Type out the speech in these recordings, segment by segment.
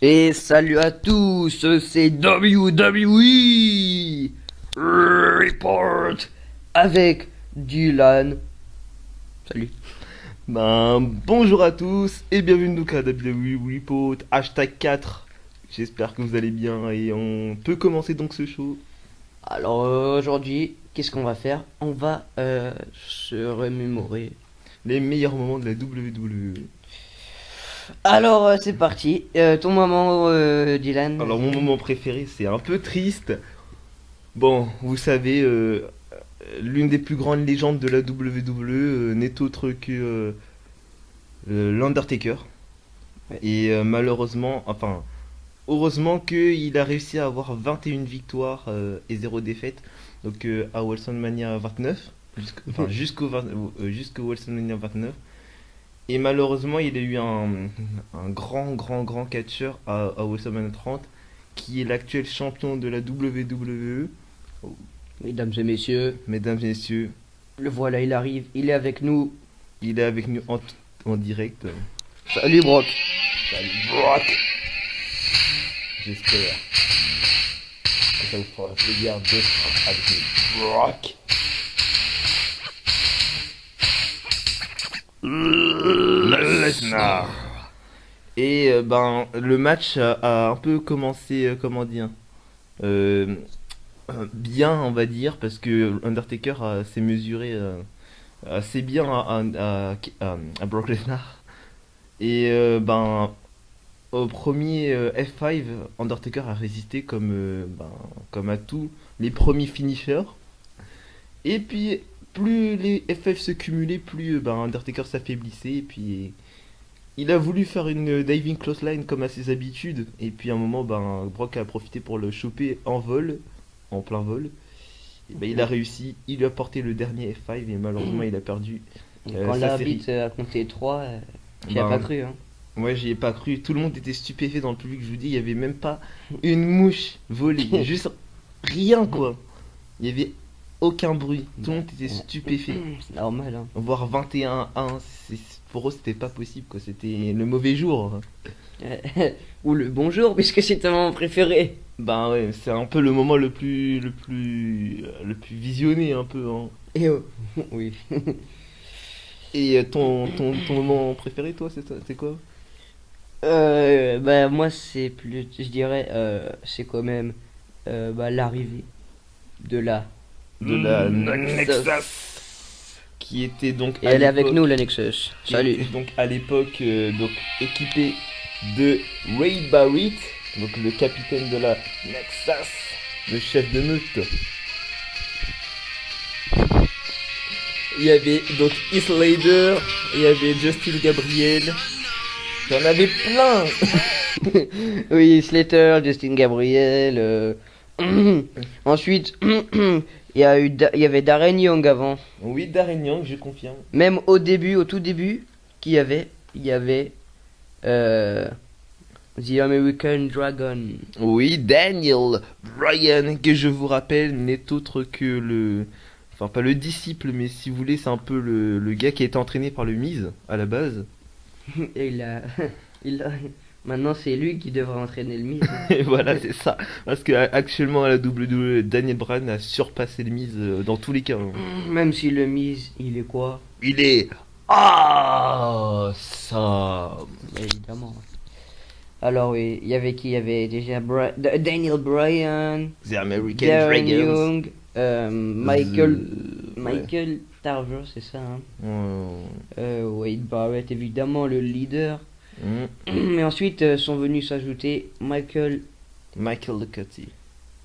Et salut à tous, c'est WWE Report avec Dylan. Salut. Bonjour à tous et bienvenue donc à WWE Report #4. J'espère que vous allez bien et on peut commencer donc ce show. Alors aujourd'hui, qu'est-ce qu'on va faire? On va se remémorer les meilleurs moments de la WWE. Alors c'est parti. Ton moment, Dylan? Alors mon moment préféré, c'est un peu triste. Bon, vous savez, l'une des plus grandes légendes de la WWE n'est autre que l'Undertaker. Ouais. Et malheureusement, heureusement qu'il a réussi à avoir 21 victoires et 0 défaites. Donc à WrestleMania 29, jusqu'au WrestleMania 29. Et malheureusement, il a eu un grand catcheur à WrestleMania 30, qui est l'actuel champion de la WWE. Mesdames et messieurs, le voilà, il arrive, il est avec nous. Il est avec nous en direct. Salut Brock. Salut Brock. J'espère que ça vous fera plaisir d'être avec nous, Brock. Lesnar. Et le match a un peu commencé, bien, on va dire, parce que Undertaker s'est mesuré assez bien à Brock Lesnar. Et au premier F5, Undertaker a résisté comme à tous les premiers finishers. Et puis plus les FF se cumulaient, plus Undertaker s'affaiblissait. Et puis il a voulu faire une diving clothesline comme à ses habitudes. Et puis à un moment, Brock a profité pour le choper en plein vol. Et il a réussi, il lui a porté le dernier F5 et malheureusement il a perdu. Quand l'arbitre a compté 3, j'y ai pas cru. Hein. Ouais, j'y ai pas cru. Tout le monde était stupéfait dans le public. Je vous dis, il y avait même pas une mouche volée. Juste rien, quoi. Il y avait aucun bruit. Tout le monde était stupéfait. C'est normal. Hein. Voir 21-1, pour eux, c'était pas possible, quoi. C'était le mauvais jour. Ou le bonjour, puisque c'est ton moment préféré. Ouais, c'est un peu le moment le plus visionné, un peu. Hein. Et oh, oui. Et ton moment préféré, toi, c'est quoi? Moi c'est plus, je dirais, c'est quand même l'arrivée de la Nexus, qui était donc elle est avec nous, la Nexus. Salut. Donc à l'époque équipée de Ray Barrett, donc le capitaine de la Nexus, le chef de meute. Il y avait donc Heath Slater, il y avait Justin Gabriel. Il y en avait plein. Oui, Slater, Justin Gabriel. Ensuite, il y avait Darren Young avant. Oui, Darren Young, je confirme. Même au tout début, il y avait The American Dragon. Oui, Daniel Bryan, que je vous rappelle n'est autre que pas le disciple, mais si vous voulez, c'est un peu le gars qui a été entraîné par le Miz à la base. Et maintenant c'est lui qui devrait entraîner le Miz. Et voilà, c'est ça. Parce que actuellement à la WWE, Daniel Bryan a surpassé le Miz dans tous les cas. Hein. Même si le Miz, il est quoi? Il est ça. Évidemment. Alors oui, il y avait qui? Il y avait déjà Daniel Bryan, The American Darren Dragons. Young, Michael Tarver, c'est ça. Hein. Wade Barrett, évidemment, le leader. Mais ensuite sont venus s'ajouter Michael Ducati.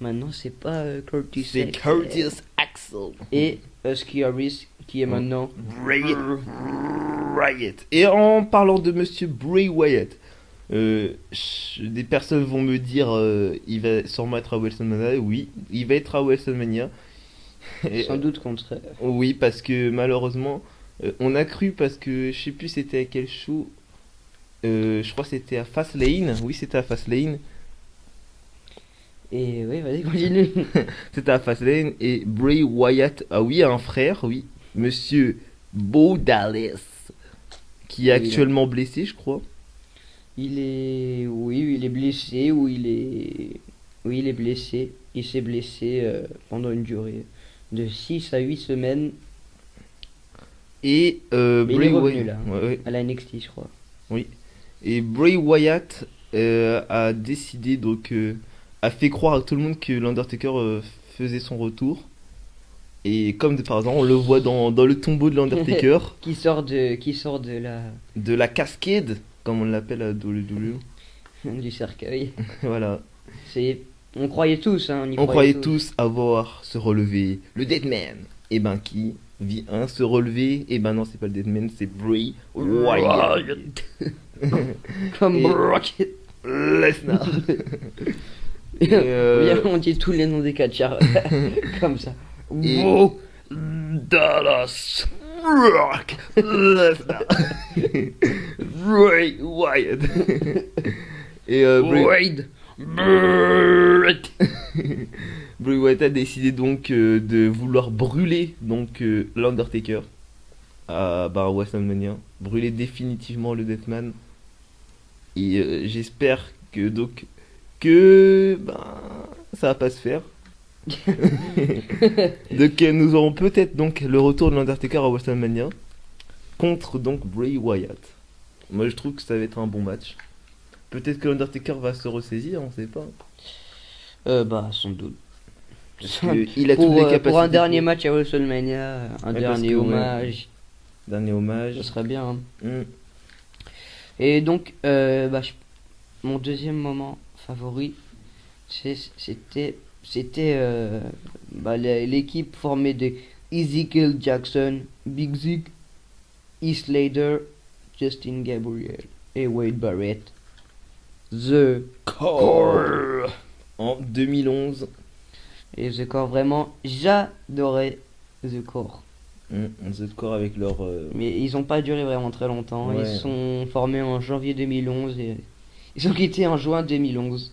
Maintenant, c'est pas Curtis. C'est Curtis Axel. Et Husky Harris, qui est maintenant Wyatt. Et en parlant de monsieur Bray Wyatt, des personnes vont me dire il va sûrement être à WrestleMania. Oui, il va être à WrestleMania. Sans doute contre. Oui, parce que malheureusement, on a cru, parce que je sais plus c'était à quel show. je crois que c'était à Fastlane. Oui, c'était à Fastlane. Et oui, vas-y, continue. C'était à Fastlane. Et Bray Wyatt, ah oui, a un frère, oui. Monsieur Bo Dallas. Qui est Oui, actuellement blessé, je crois. Oui, il est blessé, oui, il est blessé. Il s'est blessé pendant une durée de 6 à 8 semaines. Et Mais il est revenu là, Ouais, ouais. à la NXT, je crois. Oui. Et Bray Wyatt a décidé, donc, a fait croire à tout le monde que l'Undertaker faisait son retour. Et comme de par hasard, on le voit dans le tombeau de l'Undertaker, Qui sort de la cascade, comme on l'appelle à WWE. du cercueil. Voilà. On croyait tous, hein, On croyait tous avoir se relever le Deadman. Et ben qui vient se relever? Et ben non, c'est pas le Deadman, c'est Bray Wyatt. Comme Et- Brock. Lesnar. Viens, on dit tous les noms des catcheurs. Comme ça. Et- Wow. Dallas. Brock Lesnar. Bray Wyatt. Et Wade. Bray Wyatt a décidé donc de vouloir brûler donc l'Undertaker à WrestleMania, brûler définitivement le Deathman. Et j'espère que ça va pas se faire. Donc nous aurons peut-être donc le retour de l'Undertaker à WrestleMania contre donc Bray Wyatt. Moi je trouve que ça va être un bon match. Peut-être que l'Undertaker va se ressaisir, on sait pas. Sans doute. Parce qu'il a toutes les capacités. Pour un dernier match à WrestleMania, un Ouais, dernier parce que, hommage, Dernier hommage. ce serait bien, hein. Mm. Et donc, mon deuxième moment favori, c'était l'équipe formée de Ezekiel Jackson, Big Zig, Heath Slater, Justin Gabriel et Wade Barrett. The Core. En 2011. Et The Core, vraiment, j'adorais The Core. The Core avec leur. Mais ils ont pas duré vraiment très longtemps. Ouais. Ils sont formés en janvier 2011 et ils ont quitté en juin 2011.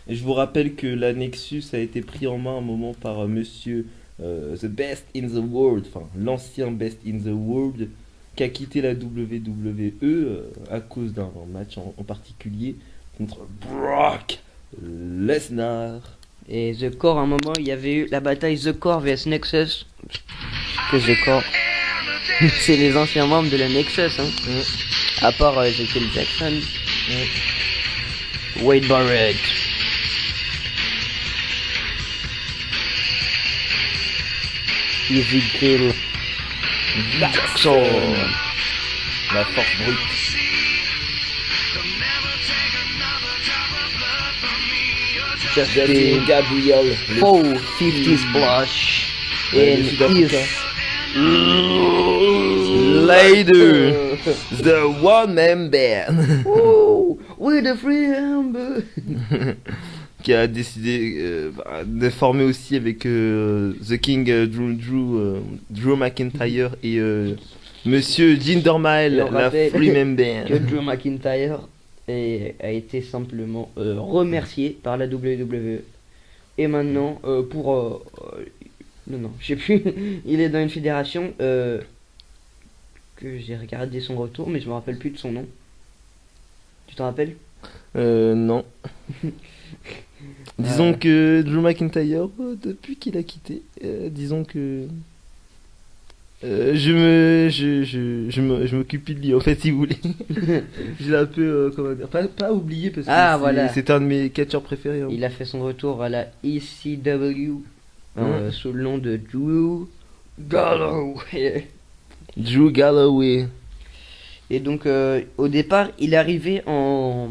Et je vous rappelle que la Nexus a été pris en main un moment par monsieur The Best in the World, enfin l'ancien Best in the World, qui a quitté la WWE à cause d'un match en particulier contre Brock Lesnar. Et The Core, à un moment, il y avait eu la bataille The Core vs Nexus. Que The Core, c'est les anciens membres de la Nexus, hein. À part Ezekiel Jackson, Wade Barrett. Ezekiel Jackson. La force brute. Justin Gabriel. 450 splash. Ouais, le in Sud-Africain. his Later. The One Man Band. Oh, with a free hamburger. Qui a décidé de former aussi avec The King Drew McIntyre et Monsieur Jinder Mahal, Et on la rappelle Freeman Que Band. Drew McIntyre a été simplement remercié par la WWE. Et maintenant, non, je sais plus, il est dans une fédération que j'ai regardé son retour, mais je me rappelle plus de son nom. Tu t'en rappelles? Non. Disons que Drew McIntyre, depuis qu'il a quitté, disons que je m'occupe plus de lui en fait, si vous voulez. Je l'ai un peu comment dire, pas oublié parce que Voilà. c'est un de mes catcheurs préférés. Hein. Il a fait son retour à la ECW sous le nom de Drew Galloway. Drew Galloway. Et donc, au départ, il est arrivé en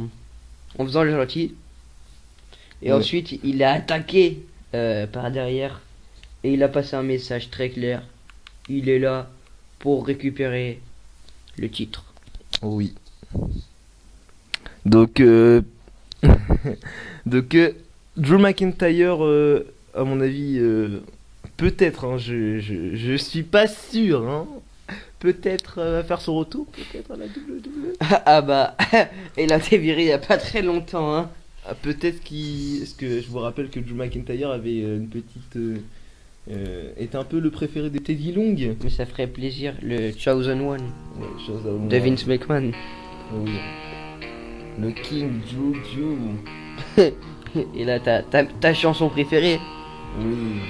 faisant le gentil. Et Ouais. ensuite, il a attaqué par derrière. Et il a passé un message très clair. Il est là pour récupérer le titre. Oui. Donc, Drew McIntyre, à mon avis, peut-être, hein, je suis pas sûr, hein. peut-être faire son retour, peut-être à la WWE. Ah bah, il a été viré il y a pas très longtemps, hein. Ah, peut-être qu'il... Est-ce que je vous rappelle que Drew McIntyre avait une petite... est un peu le préféré de Teddy Long. Mais ça ferait plaisir, le Chosen One Ouais, chose à de Vince McMahon. Oui. Le King Juju. Et là, ta chanson préférée. Oui.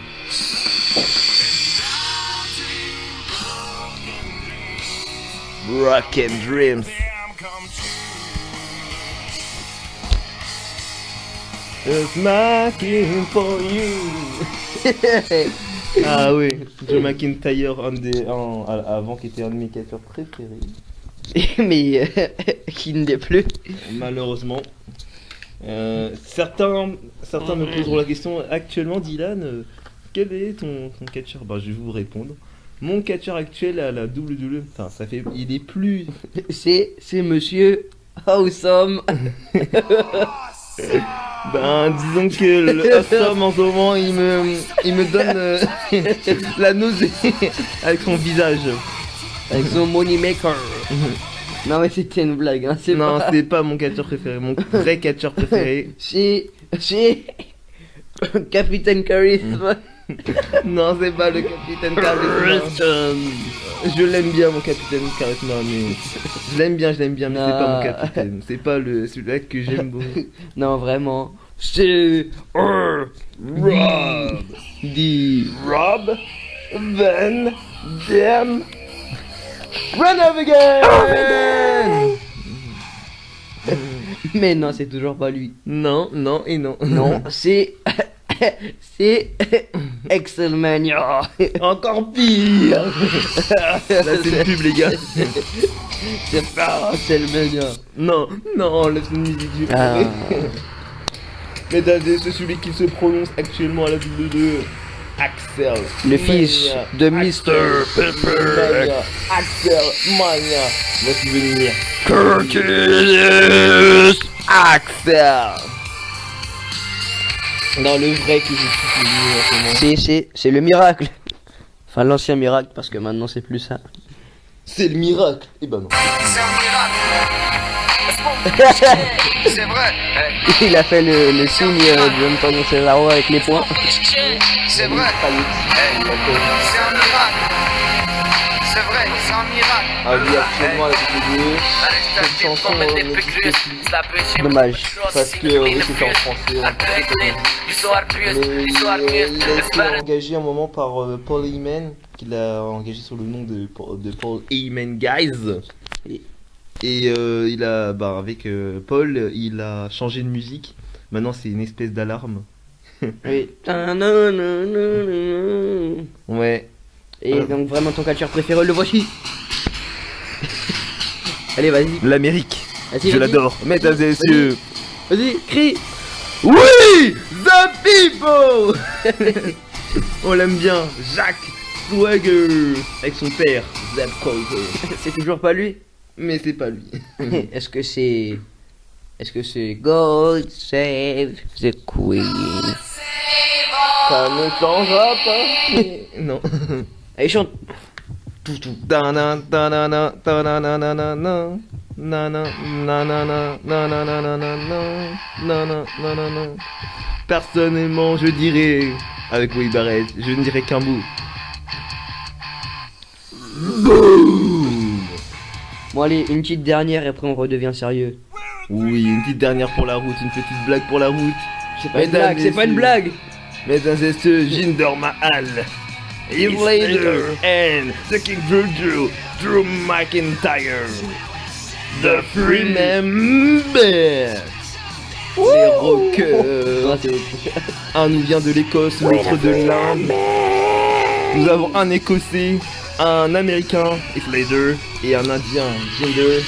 Rock and Dreams. Just knocking for you. Ah oui, Joe McIntyre, avant qui était un de mes catcheurs préférés. Mais qui ne l'est plus. Malheureusement. Certains me poseront la question actuellement, Dylan, quel est ton catcheur? Bah, je vais vous répondre. Mon catcheur actuel à la WWE, enfin, il est plus. C'est Monsieur Awesome. Ben, disons que le Awesome en ce moment, il me donne la nausée avec son visage. Avec son money maker. Non mais c'était une blague, hein, Non, c'est pas mon catcheur préféré, mon vrai catcheur préféré. C'est Capitaine Charisme. Non, c'est pas le Capitaine Charisme. Je l'aime bien, mon Capitaine Charisme, mais je l'aime bien, mais c'est pas mon capitaine. C'est pas celui-là que j'aime beaucoup. Non, vraiment. C'est Rob Van Dam. Run of again. Mais non, c'est toujours pas lui. Non, et non. Non, c'est Excelmania. Encore pire. Là, c'est une pub, les gars. C'est pas Excelmania. Non, laisse une musique. Mais c'est celui qui se prononce actuellement à la WWE. Axel. Le fils de Mr. Pepper. Axel Mania. Voici venir. Curtis Axel. Non, le vrai que je suis venu. C'est le miracle. Enfin, l'ancien miracle, parce que maintenant c'est plus ça. C'est le miracle. Eh ben non. C'est un miracle. C'est vrai. Il a fait le signe de me prononcer la voix avec les poings. C'est vrai. C'est un miracle. C'est vrai, c'est un miracle. Ah oui, actuellement avec les deux. Cette chanson, Dommage. parce que oui, c'était en français. Mais il a été engagé un moment par Paul Heyman, qu'il a engagé sous le nom de Paul Heyman Guys. Et il a, avec Paul, il a changé de musique. Maintenant, c'est une espèce d'alarme. Oui. Ouais. Et donc vraiment ton catcheur préféré, le voici. Allez, vas-y. L'Amérique. Vas-y, Je l'adore. Mesdames et messieurs. Vas-y, crie. Oui, the people. On l'aime bien, Jack Swagger, avec son père, Zeb Colter. C'est toujours pas lui. Mais c'est pas lui. Est-ce que c'est God Save the Queen? Ça ne changera pas. Non. Allez, chante. Personnellement, je dirais, avec Wade Barrett, je ne dirais qu'un bout. Bon allez, une petite dernière et après on redevient sérieux. Oui, une petite dernière pour la route, une petite blague pour la route. C'est pas une blague, c'est pas une blague. Mesdames et messieurs, Jinder Mahal, Heath Slater and the King Juju, Drew McIntyre, the Free Members, les rockers. Un nous vient de l'Écosse, l'autre de l'Inde. Nous avons un Écossais, un Américain, Heath Slater, et un Indien, Jinder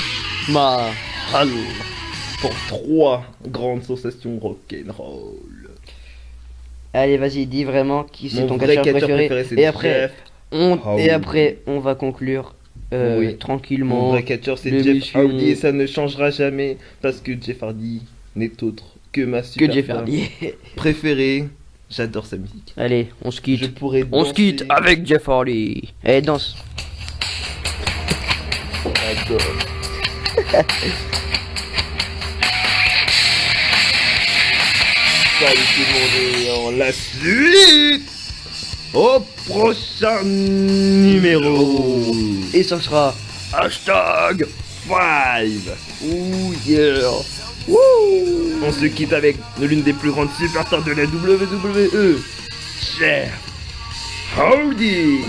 Mahal, pour 3 grandes sensations rock'n'roll. Allez, vas-y, dis vraiment qui c'est Mon ton vrai catcheur catcheur préféré. c'est Et après, Jeff et Hardy. après, on va conclure Oui. tranquillement. Mon vrai catcheur c'est Jeff l'émission. Hardy et ça ne changera jamais parce que Jeff Hardy n'est autre que ma super Que Jeff femme Hardy. préférée. J'adore sa musique. Allez, on se quitte. Je pourrais On se quitte danser. avec Jeff Hardy. Allez, danse. Salut tout le monde et on la suite au prochain numéro. Et ça sera Hashtag 5. ouh yeah. On se quitte avec l'une des plus grandes superstars de la WWE, Jeff Hardy.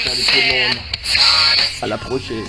Salut tout le monde. À la prochaine.